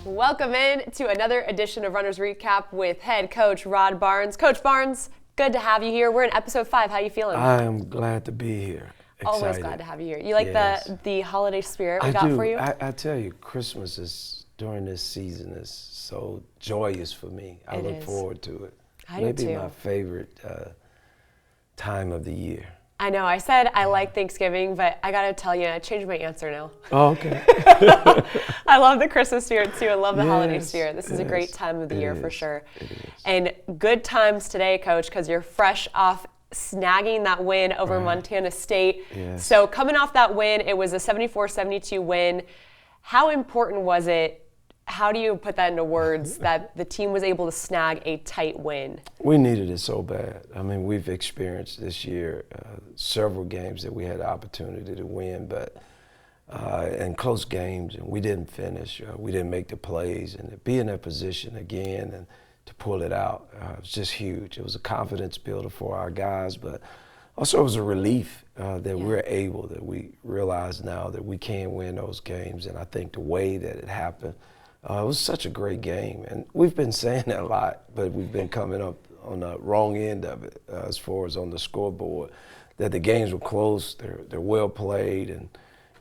Welcome in to another edition of Runners Recap with head coach Rod Barnes. Coach Barnes, good to have you here. We're in episode 5. How are you feeling? I'm glad to be here. Excited. Always glad to have you here. You like the holiday spirit we I got do. for you? I tell you, Christmas is during this season is so joyous for me. I look forward to it. I do Maybe too. my favorite time of the year. I know. I said I like Thanksgiving, but I got to tell you, I changed my answer now. Oh, okay. I love the Christmas spirit too. I love the holiday Yes, spirit. This is a great time of the year for sure. It is. And good times today, Coach, because you're fresh off snagging that win over Montana State. Yes. So coming off that win, it was a 74-72 win. How important was it? How do you put that into words that the team was able to snag a tight win? We needed it so bad. I mean, we've experienced this year several games that we had the opportunity to win, but and close games, and we didn't finish. We didn't make the plays, and to be in that position again and to pull it out, it was just huge. It was a confidence builder for our guys, but also it was a relief that we're able, that we realize now that we can win those games, and I think the way that it happened, it was such a great game, and we've been saying that a lot, but we've been coming up on the wrong end of it as far as on the scoreboard, that the games were close, they're well played, and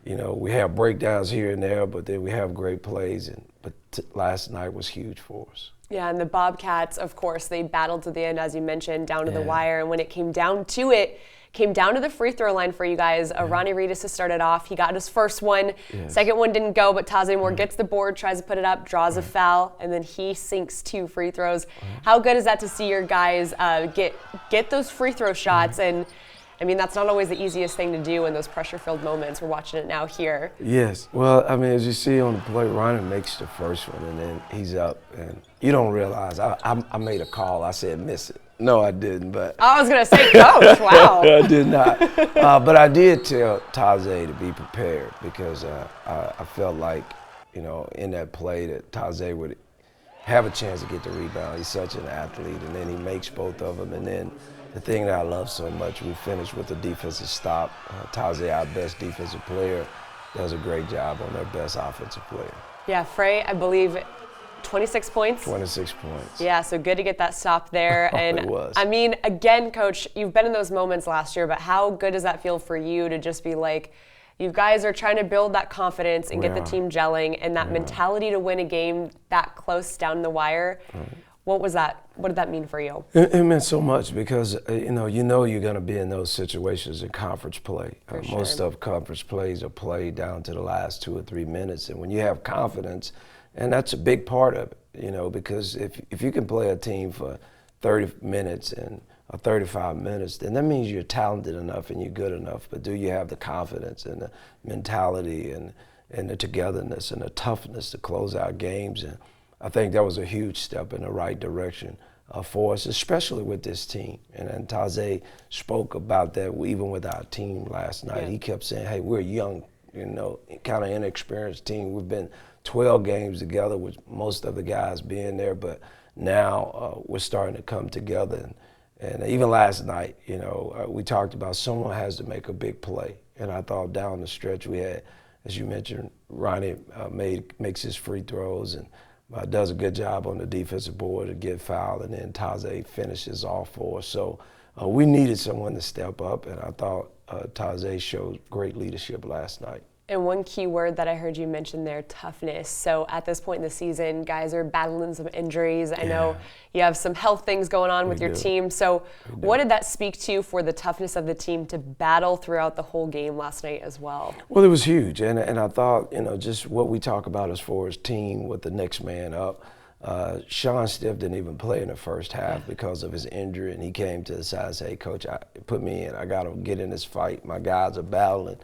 you know, we have breakdowns here and there, but then we have great plays, but last night was huge for us. Yeah, and the Bobcats, of course, they battled to the end, as you mentioned, down to the wire, and when it came down to it, came down to the free throw line for you guys. Ronnie Reedus has started off. He got his first one. Second one didn't go, but Taze Moore gets the board, tries to put it up, draws a foul, and then he sinks 2 free throws. How good is that to see your guys get those free throw shots? And I mean, that's not always the easiest thing to do in those pressure-filled moments. We're watching it now here. Yes. Well, I mean, as you see on the play, Ronnie makes the first one, and then he's up, and you don't realize. I made a call. I said miss it. No, I didn't, but I was going to say, Coach, wow. I did not. But I did tell Taze to be prepared because I felt like, you know, in that play that Taze would have a chance to get the rebound. He's such an athlete, and then he makes both of them. And then the thing that I love so much, we finished with a defensive stop. Taze, our best defensive player, does a great job on their best offensive player. Yeah, Frey, I believe 26 points. 26 points. Yeah, so good to get that stop there. And It was. I mean, again, Coach, you've been in those moments last year, but how good does that feel for you to just be like, you guys are trying to build that confidence and get the team gelling and that mentality to win a game that close down the wire? What was that? What did that mean for you? It meant so much because, you know you're going to be in those situations in conference play. Most of conference plays are played down to the last 2 or 3 minutes. And when you have confidence, and that's a big part of it, you know, because if you can play a team for 30 minutes or 35 minutes, then that means you're talented enough and you're good enough. But do you have the confidence and the mentality and the togetherness and the toughness to close out games? And I think that was a huge step in the right direction for us, especially with this team. And Taze spoke about that even with our team last night. He kept saying, hey, we're young, you know, kind of inexperienced team. We've been 12 games together with most of the guys being there, but now we're starting to come together. And even last night, you know, we talked about someone has to make a big play. And I thought down the stretch we had, as you mentioned, Ronnie makes his free throws and does a good job on the defensive board to get fouled, and then Taze finishes off for us. So we needed someone to step up, and I thought Taze showed great leadership last night. And one key word that I heard you mention there, toughness. So at this point in the season, guys are battling some injuries. I know you have some health things going on with your team. So what did that speak to for the toughness of the team to battle throughout the whole game last night as well? Well, it was huge. And I thought, you know, just what we talk about as far as team with the next man up. Sean Stiff didn't even play in the first half because of his injury. And he came to the side and said, hey, Coach, put me in. I got to get in this fight. My guys are battling.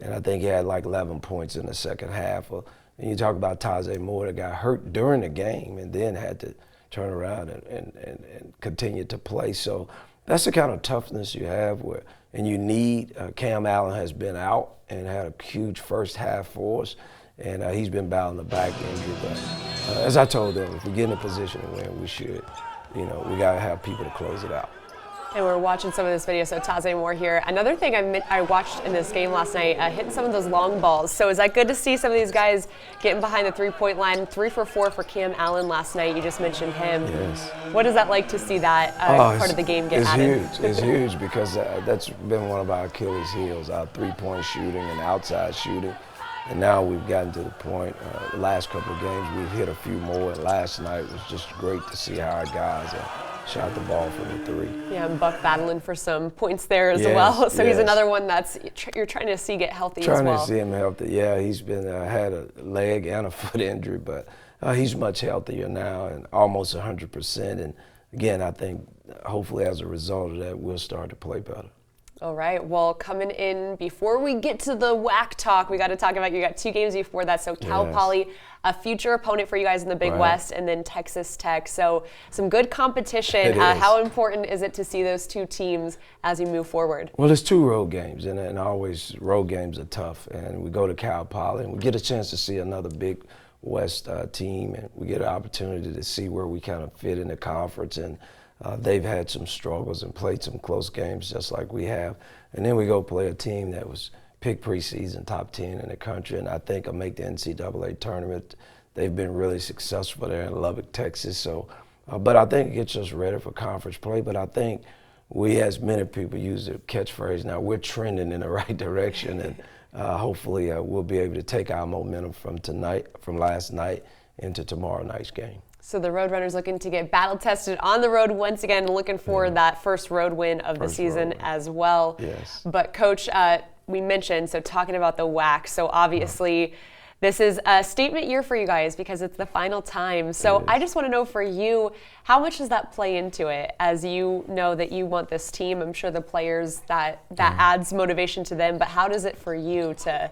And I think he had like 11 points in the second half. And you talk about Taze Moore that got hurt during the game and then had to turn around and continue to play. So that's the kind of toughness you have and you need. Cam Allen has been out and had a huge first half for us. And he's been battling the back injury. But as I told them, if we get in a position to win, we should. You know, we got to have people to close it out. And we're watching some of this video, so Taze Moore here. Another thing I watched in this game last night, hitting some of those long balls. So is that good to see some of these guys getting behind the three-point line? 3 for 4 for Cam Allen last night. You just mentioned him. Yes. What is that like to see that part of the game get added? It's huge. It's huge because that's been one of our Achilles heels, our three-point shooting and outside shooting. And now we've gotten to the point, the last couple of games, we've hit a few more. And last night was just great to see how our guys shot the ball from the three. Yeah, and Buck battling for some points there as well. So he's another one that's you're trying to see get healthy as well. Trying to see him healthy. Yeah, he's been had a leg and a foot injury, but he's much healthier now and almost 100%. And again, I think hopefully as a result of that, we'll start to play better. All right, well, coming in, before we get to the WAC talk, we got to talk about, you got 2 games before that. So Cal Poly, a future opponent for you guys in the Big West, and then Texas Tech. So some good competition. How important is it to see those 2 teams as you move forward? Well, there's 2 road games, and always road games are tough. And we go to Cal Poly, and we get a chance to see another Big West team, and we get an opportunity to see where we kind of fit in the conference. And they've had some struggles and played some close games just like we have. And then we go play a team that was picked preseason top 10 in the country, and I think will make the NCAA tournament. They've been really successful there in Lubbock, Texas. So, but I think it gets us ready for conference play. But I think we, as many people use the catchphrase now, we're trending in the right direction, and hopefully we'll be able to take our momentum from last night into tomorrow night's game. So the Roadrunners looking to get battle tested on the road once again, looking for that first road win of the season as well. Yes. But Coach, we mentioned, so talking about the WAC, so obviously this is a statement year for you guys because it's the final time. So I just want to know for you, how much does that play into it as you know that you want this team? I'm sure the players, that adds motivation to them, but how does it for you to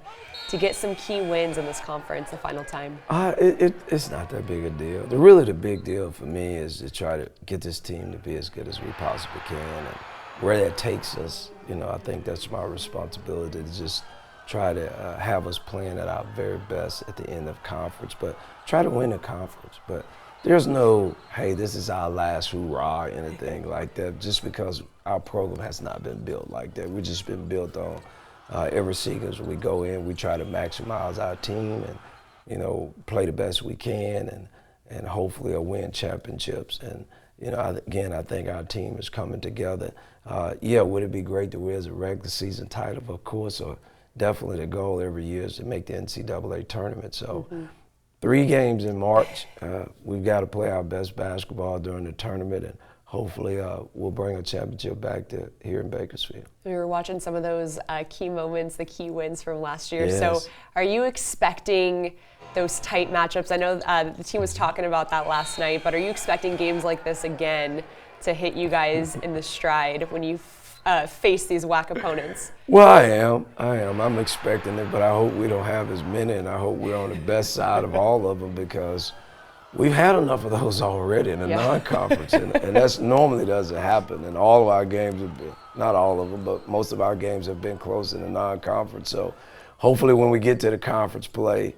get some key wins in this conference the final time? It's not that big a deal. Really the big deal for me is to try to get this team to be as good as we possibly can. And where that takes us, I think that's my responsibility to just try to have us playing at our very best at the end of conference, but try to win the conference. But there's no, hey, this is our last hoorah or anything like that, just because our program has not been built like that. We've just been built on every sequence we go in, we try to maximize our team and, play the best we can and hopefully win championships. And, again, I think our team is coming together. Would it be great to win as a regular season title? Of course, or definitely the goal every year is to make the NCAA tournament. So 3 games in March. We've got to play our best basketball during the tournament, and hopefully we'll bring a championship back to here in Bakersfield. We were watching some of those key moments, the key wins from last year. Yes. So are you expecting those tight matchups? I know the team was talking about that last night, but are you expecting games like this again to hit you guys in the stride when you face these WAC opponents? Well, I am. I'm expecting it, but I hope we don't have as many, and I hope we're on the best side of all of them because we've had enough of those already in the non-conference, and that normally doesn't happen. And all of our games have been, not all of them, but most of our games have been close in the non-conference. So hopefully when we get to the conference play,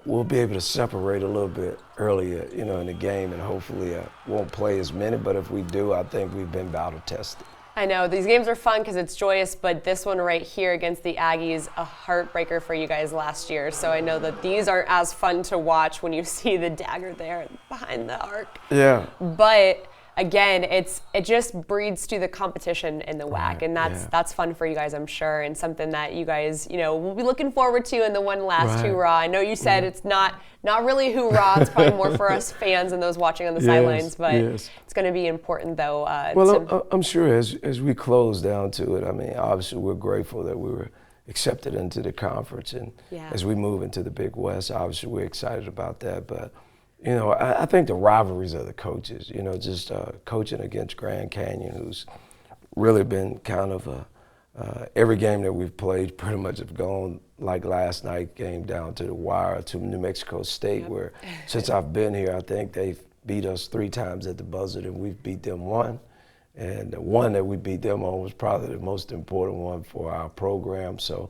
we'll be able to separate a little bit earlier, in the game, and hopefully won't play as many. But if we do, I think we've been battle tested. I know these games are fun because it's joyous, but this one right here against the Aggies, a heartbreaker for you guys last year. So I know that these aren't as fun to watch when you see the dagger there behind the arc. Yeah. But again, it just breeds to the competition in the WAC, and that's fun for you guys, I'm sure, and something that you guys, will be looking forward to in the one last hoorah. I know you said it's not really hoorah, it's probably more for us fans and those watching on the sidelines, but it's going to be important though. I'm sure as we close down to it, obviously we're grateful that we were accepted into the conference, and as we move into the Big West, obviously we're excited about that, but I think the rivalries of the coaches, just coaching against Grand Canyon, who's really been kind of every game that we've played pretty much have gone like last night game down to the wire to New Mexico State, where since I've been here, I think they've beat us 3 times at the buzzer and we've beat them 1. And the one that we beat them on was probably the most important one for our program. So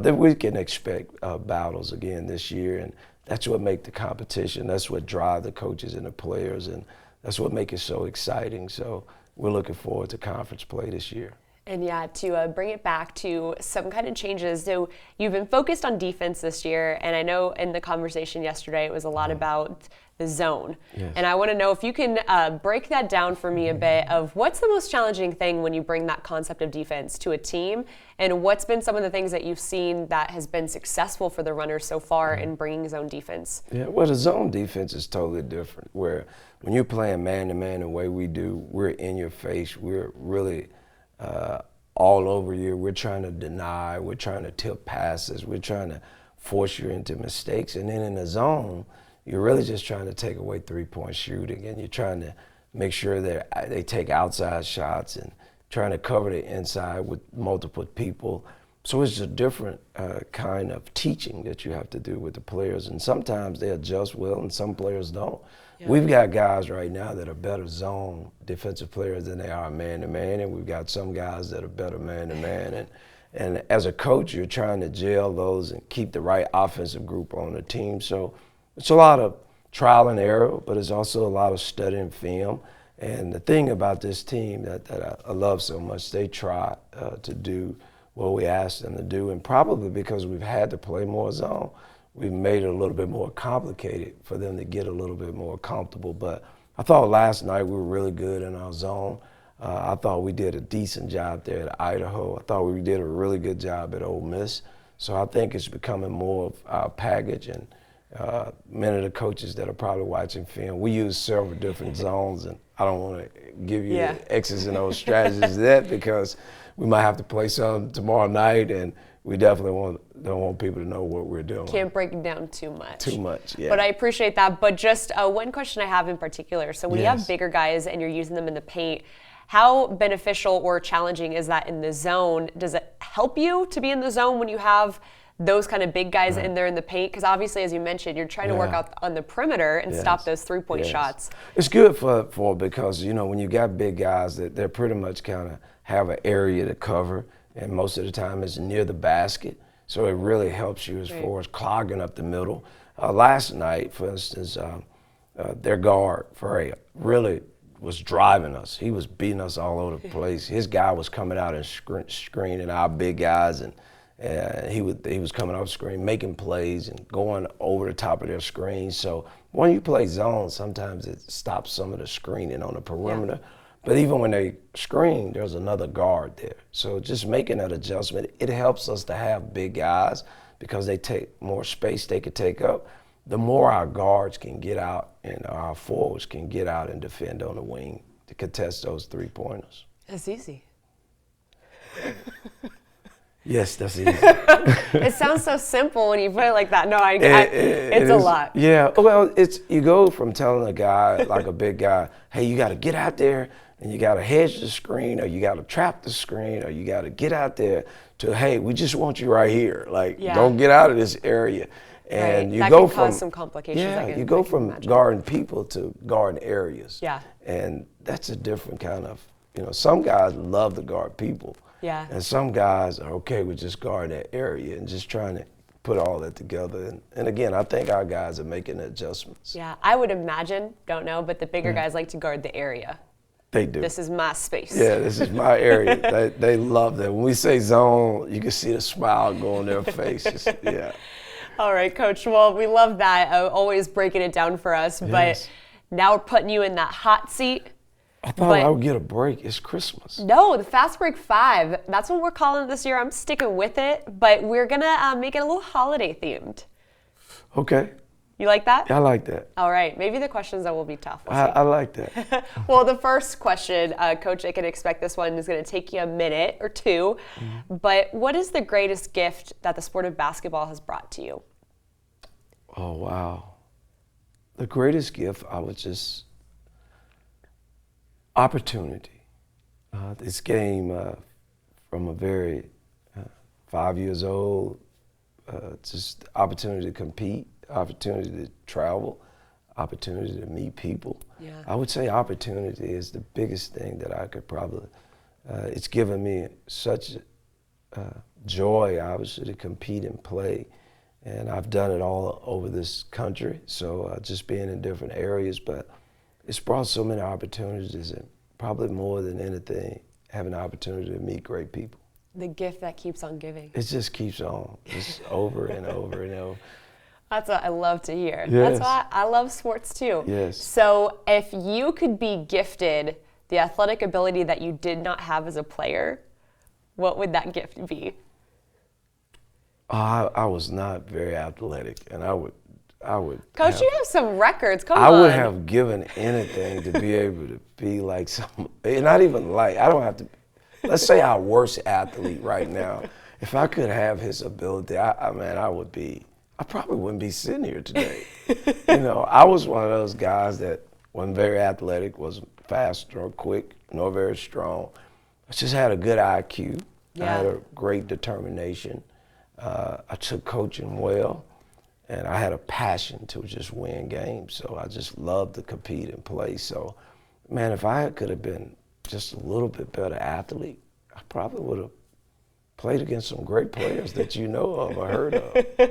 then we can expect battles again this year, and that's what makes the competition. That's what drives the coaches and the players, and that's what makes it so exciting. So we're looking forward to conference play this year. And yeah, to bring it back to some kind of changes. So you've been focused on defense this year, and I know in the conversation yesterday it was a lot about the zone. Yes. And I want to know if you can break that down for me a bit of what's the most challenging thing when you bring that concept of defense to a team, and what's been some of the things that you've seen that has been successful for the Runners so far in bringing zone defense? Yeah, well, the zone defense is totally different, where when you're playing man-to-man the way we do, we're in your face, we're really all over you. We're trying to deny, we're trying to tip passes, we're trying to force you into mistakes. And then in the zone, you're really just trying to take away three-point shooting, and you're trying to make sure that they take outside shots and trying to cover the inside with multiple people. So it's a different kind of teaching that you have to do with the players. And sometimes they adjust well and some players don't. Yeah. We've got guys right now that are better zone defensive players than they are man-to-man, and we've got some guys that are better man-to-man. And as a coach, you're trying to gel those and keep the right offensive group on the team. So it's a lot of trial and error, but it's also a lot of studying film. And the thing about this team that I love so much, they try to do what we asked them to do, and probably because we've had to play more zone, we've made it a little bit more complicated for them to get a little bit more comfortable. But I thought last night we were really good in our zone. I thought we did a decent job there at Idaho. I thought we did a really good job at Ole Miss. So I think it's becoming more of our package. And many of the coaches that are probably watching film, we use several different zones, and I don't want to give you the X's and O's strategies of that, because we might have to play some tomorrow night, and we definitely don't want people to know what we're doing. Can't break it down too much. Too much, yeah. But I appreciate that. But just one question I have in particular. So when you have bigger guys and you're using them in the paint, how beneficial or challenging is that in the zone? Does it help you to be in the zone when you have those kind of big guys in there in the paint? Because obviously, as you mentioned, you're trying to work out on the perimeter and stop those three-point shots. It's good for because, you know, when you got big guys, that they're pretty much kind of have an area to cover, and most of the time it's near the basket. So it really helps you as far as clogging up the middle. Last night, for instance, their guard, Ferreira, really was driving us. He was beating us all over the place. His guy was coming out and screening our big guys, and he was coming off screen, making plays and going over the top of their screens. So when you play zone, sometimes it stops some of the screening on the perimeter. Yeah. But even when they screen, there's another guard there. So just making that adjustment, it helps us to have big guys because they take more space they could take up. The more our guards can get out and our forwards can get out and defend on the wing to contest those three-pointers. That's easy. Yes, that's easy. It sounds so simple when you put it like that. No, it's a lot. Yeah, well, you go from telling a guy, like a big guy, hey, you got to get out there and you got to hedge the screen, or you got to trap the screen, or you got to get out there, to, hey, we just want you right here. Like, don't get out of this area. And you that go can from cause some complications. You go from guarding people to guarding areas. Yeah. And that's a different kind of, you know, some guys love to guard people. Yeah. And some guys are okay with just guarding that area and just trying to put all that together. And again, I think our guys are making adjustments. Yeah, I would imagine, don't know, but the bigger guys like to guard the area. They do. This is my space. Yeah, this is my area. They love that. When we say zone, you can see the smile go on their faces. Yeah. All right, Coach. Well, we love that. Always breaking it down for us. Yes. But now we're putting you in that hot seat. I thought I would get a break. It's Christmas. No, the Fast Break 5. That's what we're calling it this year. I'm sticking with it. But we're going to make it a little holiday themed. Okay. You like that? I like that. All right. Maybe the questions that will be tough. I like that. Well, the first question, Coach, I can expect this one is going to take you a minute or two. Mm-hmm. But what is the greatest gift that the sport of basketball has brought to you? Oh, wow. The greatest gift, I would just, opportunity. This game from a very 5 years old, just opportunity to compete, opportunity to travel, opportunity to meet people. Yeah. I would say opportunity is the biggest thing that I could probably, it's given me such joy, obviously, to compete and play. And I've done it all over this country, so just being in different areas, but it's brought so many opportunities and probably more than anything, having the opportunity to meet great people. The gift that keeps on giving. It just keeps on, just over and over and over. That's what I love to hear. Yes. That's why I love sports too. Yes. So if you could be gifted the athletic ability that you did not have as a player, what would that gift be? I was not very athletic, and I would. Coach, you have some records. Come on. I would have given anything to be able to be like some, not even like, I don't have to, let's say our worst athlete right now. If I could have his ability, I probably wouldn't be sitting here today. I was one of those guys that wasn't very athletic, wasn't fast or quick, nor very strong. I just had a good IQ. Yeah. I had a great determination. I took coaching well. And I had a passion to just win games, so I just loved to compete and play. So, man, if I could have been just a little bit better athlete, I probably would have played against some great players that you know of or heard of.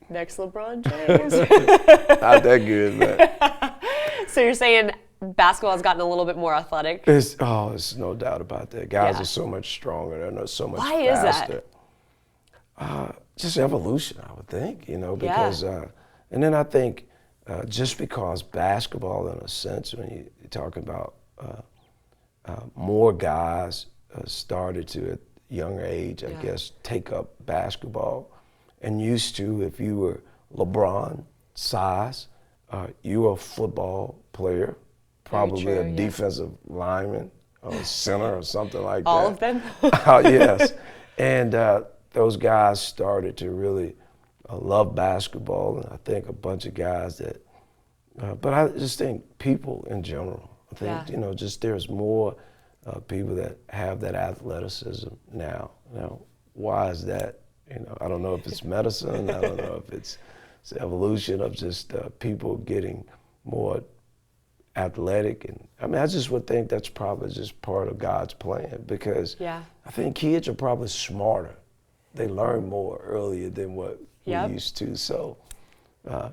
Next LeBron James. Not that good, man. So you're saying basketball has gotten a little bit more athletic? It's no doubt about that. Guys are so much stronger. They're so much faster. Why is that? Just evolution, I would think, because, and then I think just because basketball, in a sense, when you talk about more guys started to, at a younger age, I guess, take up basketball, and used to, if you were LeBron size, you were a football player, probably a defensive lineman, or a center or something like that. All of them? Yes. And those guys started to really love basketball, and I think a bunch of guys that, but I just think people in general, I think, just there's more people that have that athleticism now. Why is that? I don't know if it's medicine, I don't know if it's the evolution of just people getting more athletic, and I just would think that's probably just part of God's plan, because I think kids are probably smarter. They learn more earlier than what we used to. So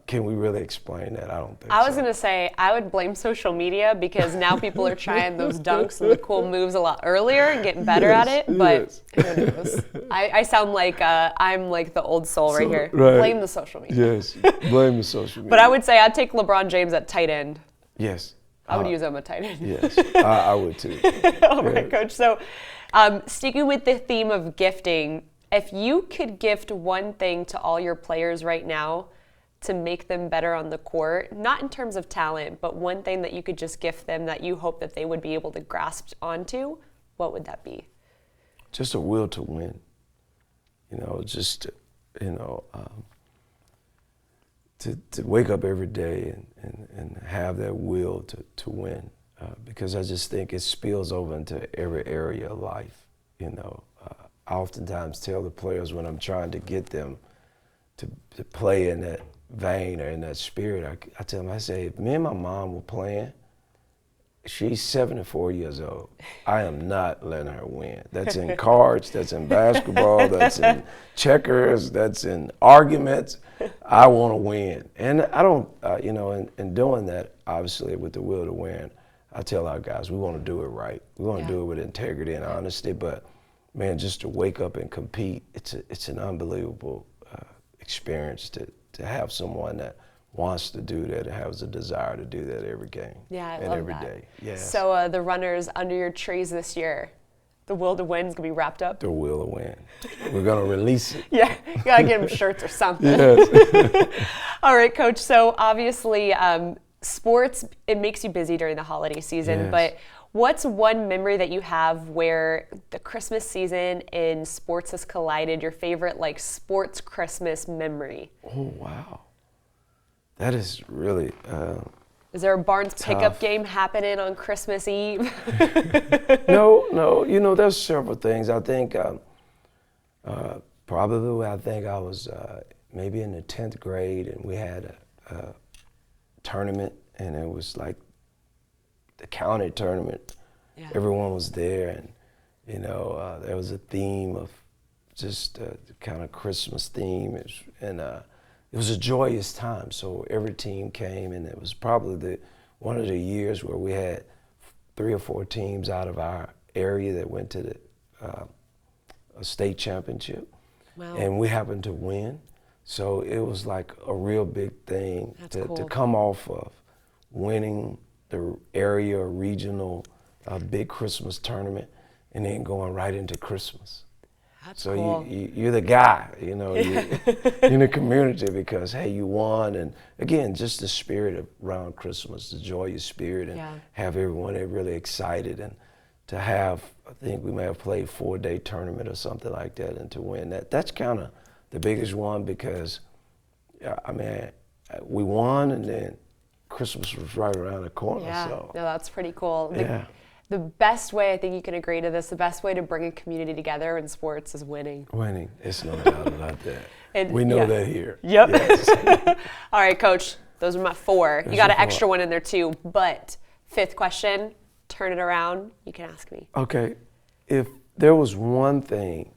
can we really explain that? I don't think so. I was going to say, I would blame social media, because now people are trying those dunks and the cool moves a lot earlier and getting better at it. But who knows? I sound like I'm like the old soul right here. Right. Blame the social media. Yes, blame the social media. But I would say I'd take LeBron James at tight end. Yes. I would use him at tight end. Yes, I would too. All right, Coach. So sticking with the theme of gifting, if you could gift one thing to all your players right now to make them better on the court, not in terms of talent, but one thing that you could just gift them that you hope that they would be able to grasp onto, what would that be? Just a will to win. To wake up every day and have that will to win, because I just think it spills over into every area of life. I oftentimes tell the players when I'm trying to get them to play in that vein or in that spirit, I tell them, I say, if me and my mom were playing, she's 74 years old. I am not letting her win. That's in cards, that's in basketball, that's in checkers, that's in arguments. I want to win. And I don't, in doing that, obviously with the will to win, I tell our guys, we want to do it right. We want to do it with integrity and honesty, but man, just to wake up and compete, it's an unbelievable experience to have someone that wants to do that and has a desire to do that every game. Yeah, I and love every that. day. Yes. So the runners under your trees this year, the will to win is going to be wrapped up? The will to win. We're going to release it. Yeah, you got to get them shirts or something. Yes. All right, Coach. So obviously sports, it makes you busy during the holiday season, but what's one memory that you have where the Christmas season and sports has collided, your favorite sports Christmas memory? Oh, wow. That is really Is there a Barnes tough. pickup game happening on Christmas Eve? No, there's several things. I think probably I was maybe in the 10th grade, and we had a tournament, and it was like the county tournament. Yeah. Everyone was there, and there was a theme of just the kind of Christmas theme, and it was a joyous time. So every team came, and it was probably one of the years where we had 3 or 4 teams out of our area that went to the a state championship. Wow. And we happened to win. So it was like a real big thing to come off of winning the area or regional big Christmas tournament and then going right into Christmas. That's so cool. you're the guy, you know, in the community because, hey, you won. And again, just the spirit around Christmas, the joyous spirit, and have everyone really excited. And to have, I think we may have played 4-day tournament or something like that, and to win that's kind of the biggest one because, I mean, we won and then Christmas was right around the corner. Yeah, so. no, that's pretty cool. The best way, I think you can agree to this, the best way to bring a community together in sports is winning. Winning, it's no doubt about that. And, we know that here. Yep. Yes. All right, Coach, those are my 4. You got an extra one in there too, but 5th question, turn it around, you can ask me. Okay, if there was one thing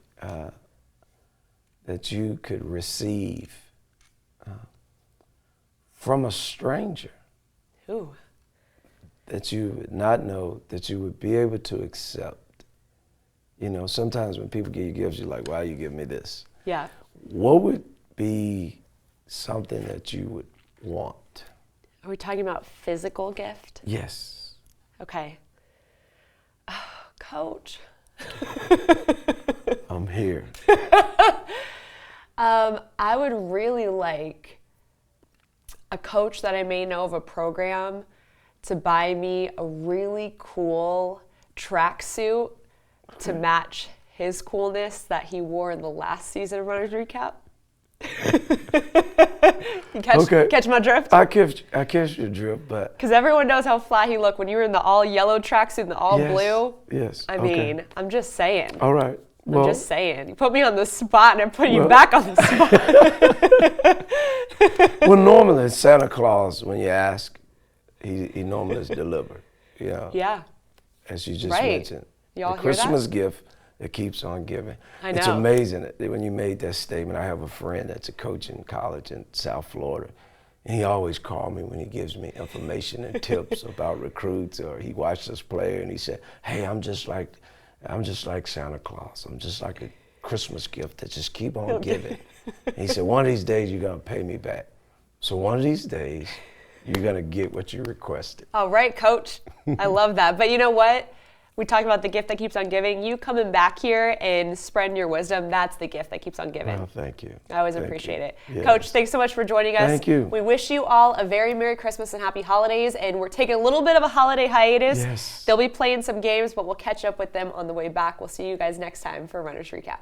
that you could receive from a stranger, Ooh. that you would not know, that you would be able to accept. You know, sometimes when people give you gifts, you're like, why you give me this? Yeah. What would be something that you would want? Are we talking about physical gift? Yes. Okay. Oh, Coach. I'm here. I would really like a coach that I may know of a program to buy me a really cool tracksuit to match his coolness that he wore in the last season of Runner's Recap. You catch my drift? I catch your drift, but... Because everyone knows how fly he looked when you were in the all-yellow tracksuit and the all-blue. Yes, I mean, I'm just saying. All right. I'm just saying. You put me on the spot and I put you back on the spot. Well, normally Santa Claus, when you ask, he normally is delivered. You know, Yeah. as you just mentioned. Y'all the hear that? Christmas gift that keeps on giving. I know. It's amazing that when you made that statement. I have a friend that's a coach in college in South Florida, and he always calls me when he gives me information and tips about recruits, or he watched us play and he said, hey, I'm just like Santa Claus. I'm just like a Christmas gift that just keep on giving. And he said, one of these days you're gonna pay me back. So one of these days you're gonna get what you requested. All right, Coach. I love that. But you know what? We talked about the gift that keeps on giving. You coming back here and spreading your wisdom, that's the gift that keeps on giving. Oh, thank you. I always appreciate it. Yes. Coach, thanks so much for joining us. Thank you. We wish you all a very Merry Christmas and Happy Holidays, and we're taking a little bit of a holiday hiatus. Yes. They'll be playing some games, but we'll catch up with them on the way back. We'll see you guys next time for Runner's Recap.